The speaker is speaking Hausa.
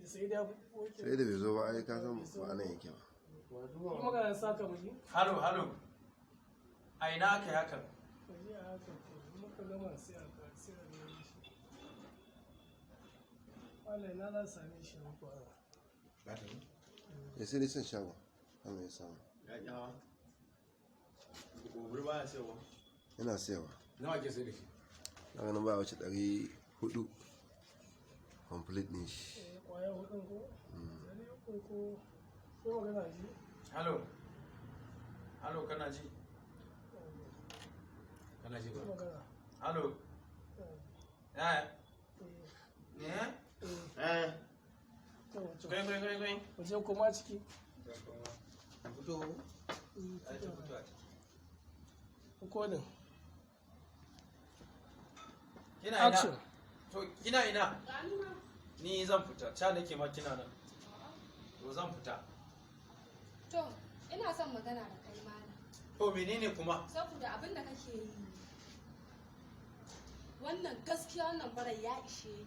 sai da bai zo ba ai ka san ba nan yake ba kuma ga saka miji halo a ina aka yi hakan kaje a haka muka gama sai a nemi shi wallahi na za same shi ko ya sai dai san shago Allah ya samu ya kyawa gobir baya sayarwa yana sayarwa nawa ke sai da shi na ganin ba wace 400 complete ne shi kwaya hudun ko ko magana ji halo kana ji ba magana halo ku je kuma ciki kodin action kina ina ni zan fita ca nake ma kina nan to zan fita to ina son magana da kai malam to menene kuma saboda abin da kake yi wannan gaskiya wannan bara ya ishe ni